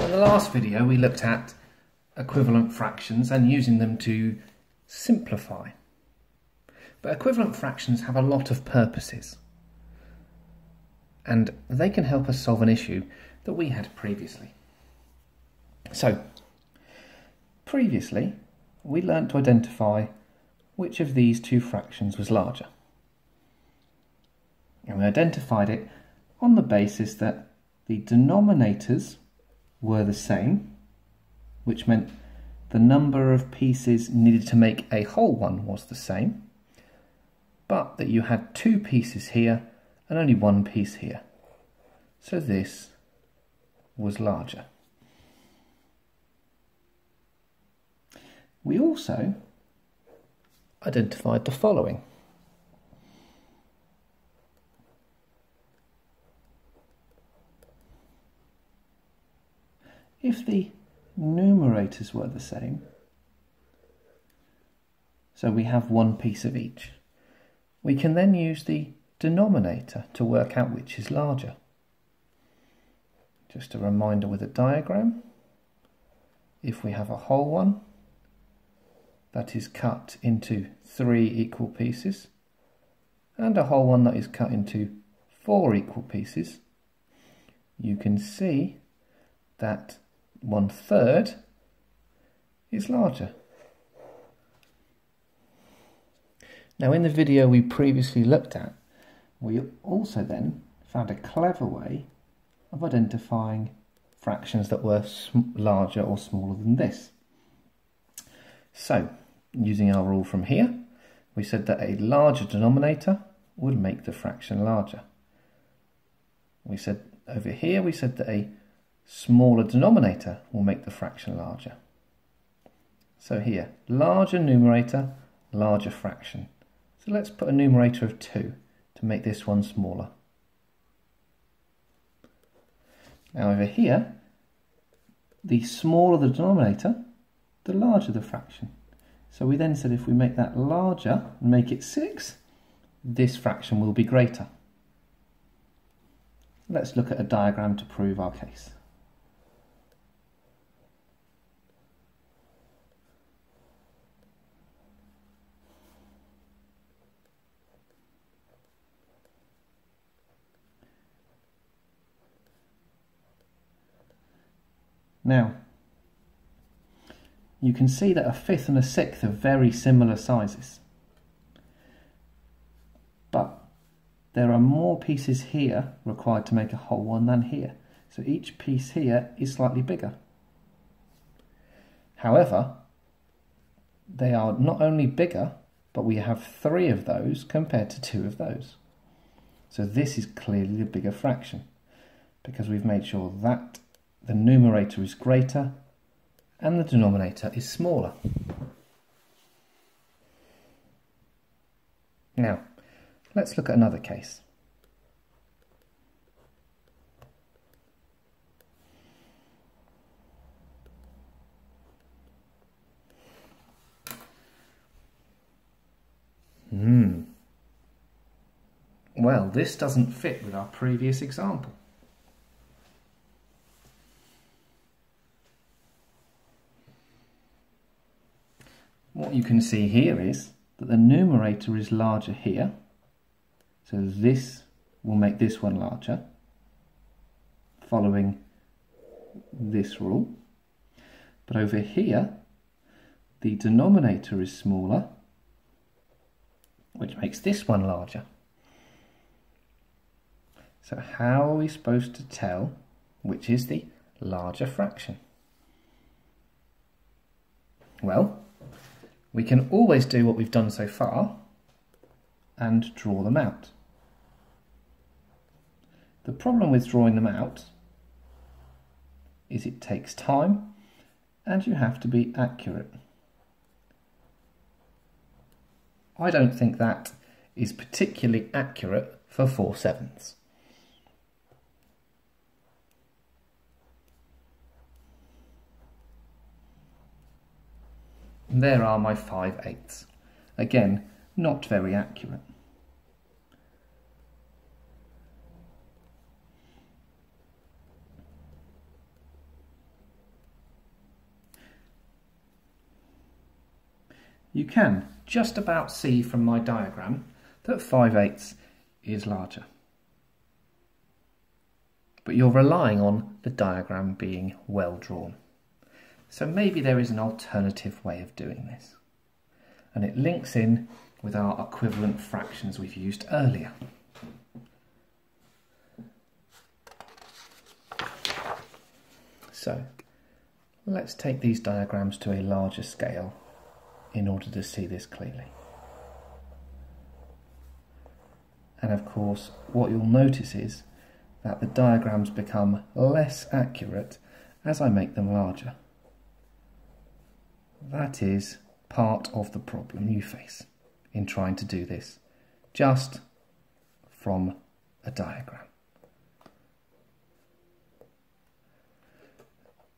In the last video we looked at equivalent fractions and using them to simplify. But equivalent fractions have a lot of purposes and they can help us solve an issue that we had previously. So, previously we learnt to identify which of these two fractions was larger. And we identified it on the basis that the denominators were the same, which meant the number of pieces needed to make a whole one was the same, but that you had two pieces here and only one piece here. So this was larger. We also identified the following. If the numerators were the same, so we have one piece of each, we can then use the denominator to work out which is larger. Just a reminder with a diagram, if we have a whole one that is cut into 3 equal pieces and a whole one that is cut into 4 equal pieces, you can see that 1/3 is larger. Now in the video we previously looked at, we also then found a clever way of identifying fractions that were larger or smaller than this. So, using our rule from here, we said that a larger denominator would make the fraction larger. We said over here, we said that a smaller denominator will make the fraction larger. So here, larger numerator, larger fraction. So let's put a numerator of 2 to make this one smaller. Now over here, the smaller the denominator, the larger the fraction. So we then said if we make that larger and make it 6, this fraction will be greater. Let's look at a diagram to prove our case. Now, you can see that a 5th and a 6th are very similar sizes. But there are more pieces here required to make a whole one than here. So each piece here is slightly bigger. However, they are not only bigger, but we have 3 of those compared to 2 of those. So this is clearly the bigger fraction because we've made sure that the numerator is greater and the denominator is smaller. Now, let's look at another case. Well, this doesn't fit with our previous example. What you can see here is that the numerator is larger here, so this will make this one larger, following this rule. But over here, the denominator is smaller, which makes this one larger. So how are we supposed to tell which is the larger fraction? Well, we can always do what we've done so far and draw them out. The problem with drawing them out is it takes time and you have to be accurate. I don't think that is particularly accurate for 4/7. There are my 5/8. Again, not very accurate. you can just about see from my diagram that 5/8 is larger. But you're relying on the diagram being well drawn. So maybe there is an alternative way of doing this. And it links in with our equivalent fractions we've used earlier. So let's take these diagrams to a larger scale in order to see this clearly. And of course, what you'll notice is that the diagrams become less accurate as I make them larger. That is part of the problem you face in trying to do this just from a diagram.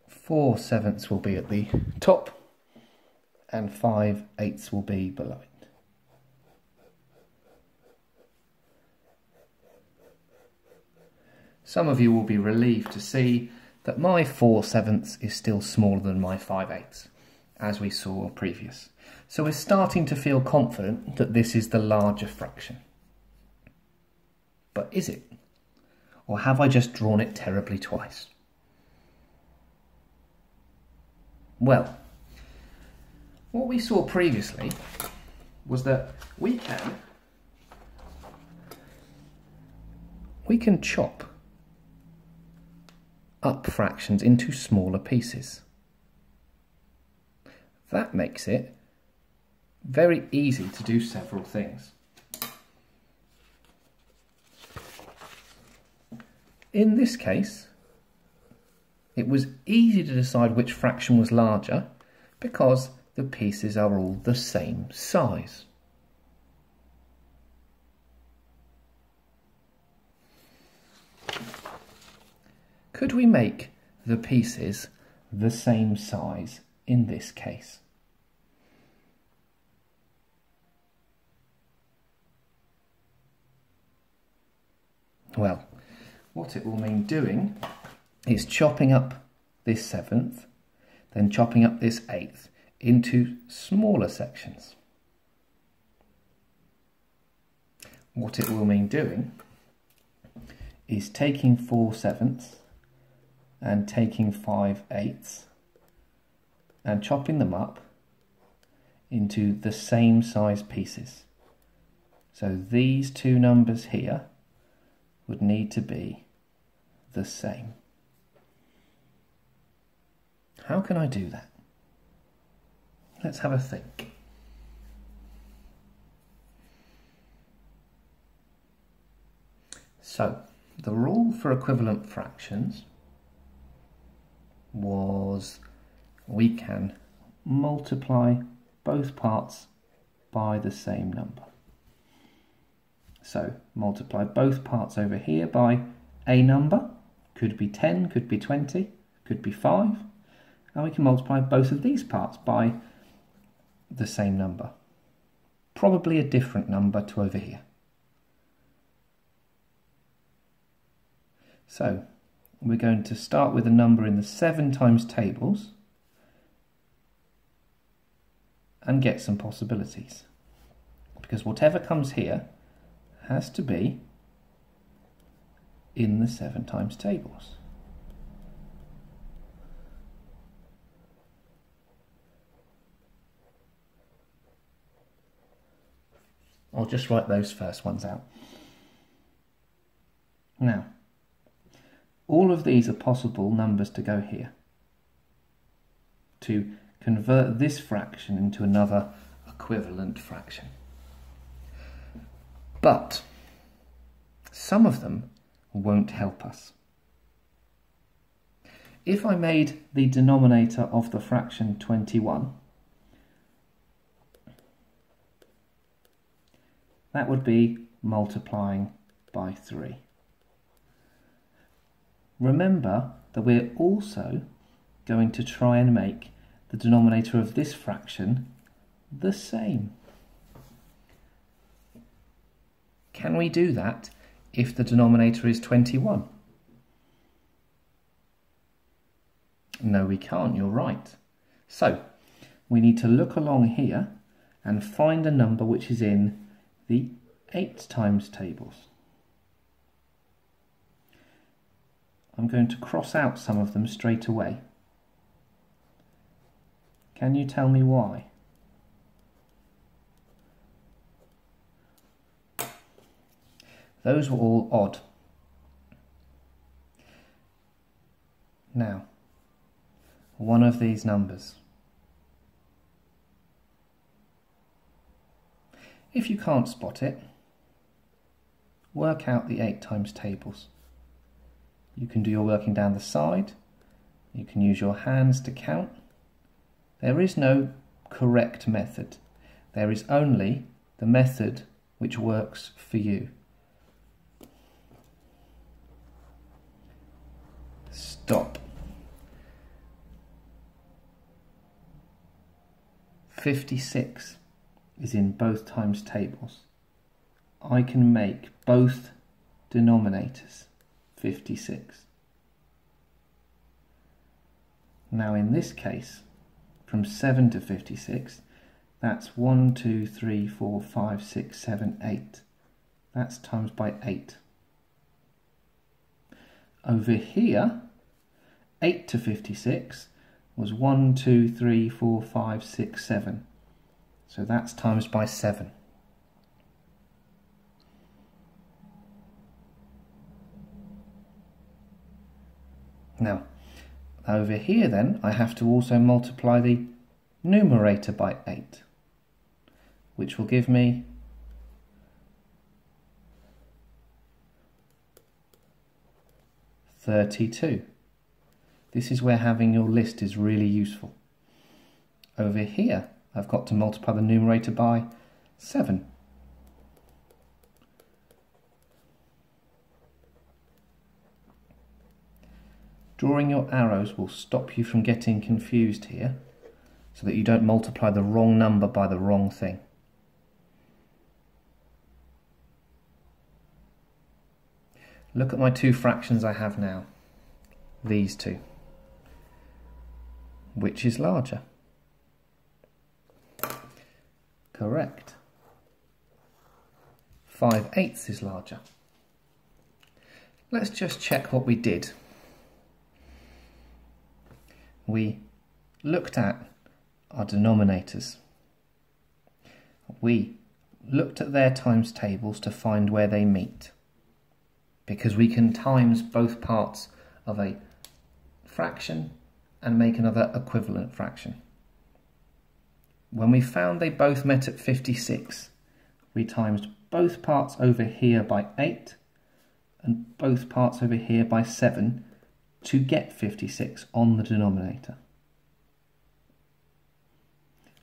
4/7 will be at the top and 5/8 will be below it. Some of you will be relieved to see that my 4/7 is still smaller than my 5/8, as we saw previous. So we're starting to feel confident that this is the larger fraction. But is it? Or have I just drawn it terribly twice? Well, what we saw previously was that we can chop up fractions into smaller pieces. That makes it very easy to do several things. In this case, it was easy to decide which fraction was larger because the pieces are all the same size. Could we make the pieces the same size in this case? Well, what it will mean doing is chopping up this 7th, then chopping up this 8th into smaller sections. What it will mean doing is taking 4/7 and taking 5/8 and chopping them up into the same size pieces. So these two numbers here would need to be the same. How can I do that? Let's have a think. So, the rule for equivalent fractions was we can multiply both parts by the same number. So, multiply both parts over here by a number, could be 10, could be 20, could be 5, and we can multiply both of these parts by the same number, probably a different number to over here. So we're going to start with a number in the 7 times tables and get some possibilities, because whatever comes here has to be in the 7 times tables. I'll just write those first ones out. Now, all of these are possible numbers to go here, to convert this fraction into another equivalent fraction. But some of them won't help us. If I made the denominator of the fraction 21, that would be multiplying by 3. Remember that we're also going to try and make the denominator of this fraction the same. Can we do that if the denominator is 21? No, we can't, you're right. So, we need to look along here and find a number which is in the 8 times tables. I'm going to cross out some of them straight away. Can you tell me why? Those were all odd. Now, one of these numbers. If you can't spot it, work out the 8 times tables. You can do your working down the side, you can use your hands to count. There is no correct method. There is only the method which works for you. Stop. 56 is in both times tables. I can make both denominators 56. Now in this case, from 7 to 56, that's 1, 2, 3, 4, 5, 6, 7, 8. That's times by 8. Over here, 8 to 56 was 1, 2, 3, 4, 5, 6, 7. So that's times by 7. Now, over here then, I have to also multiply the numerator by 8, which will give me 32. This is where having your list is really useful. Over here, I've got to multiply the numerator by 7. Drawing your arrows will stop you from getting confused here, so that you don't multiply the wrong number by the wrong thing. Look at my 2 fractions I have now. These 2. Which is larger? Correct. 5/8 is larger. Let's just check what we did. We looked at our denominators. We looked at their times tables to find where they meet, because we can times both parts of a fraction and make another equivalent fraction. When we found they both met at 56, we times both parts over here by 8 and both parts over here by 7 to get 56 on the denominator.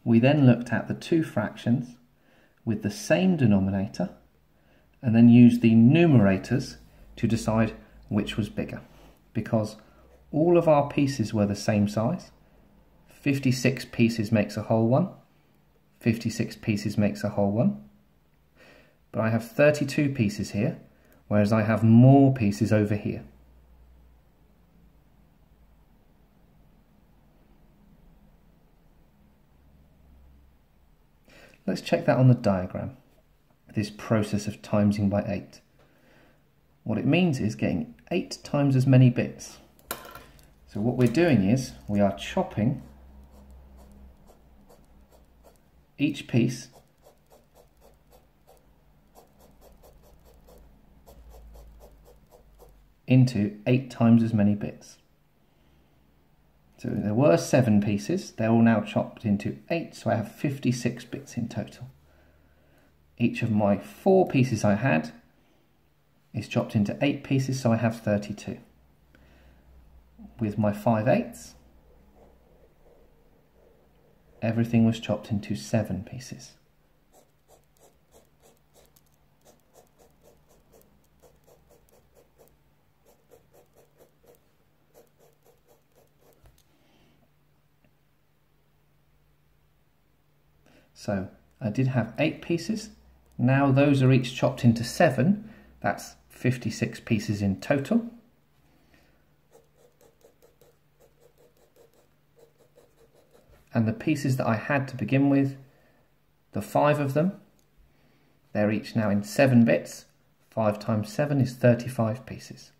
We then looked at the 2 fractions with the same denominator and then used the numerators to decide which was bigger, because all of our pieces were the same size. 56 pieces makes a whole one, 56 pieces makes a whole one, but I have 32 pieces here, whereas I have more pieces over here. Let's check that on the diagram, this process of timesing by 8. What it means is getting 8 times as many bits. So what we're doing is we are chopping each piece into 8 times as many bits. So there were 7 pieces, they're all now chopped into 8, so I have 56 bits in total. Each of my 4 pieces I had is chopped into 8 pieces, so I have 32. With my 5/8, everything was chopped into 7 pieces. So I did have 8 pieces, now those are each chopped into 7, that's 56 pieces in total. And the pieces that I had to begin with, the 5 of them. They're each now in 7 bits. 5 times 7 is 35 pieces.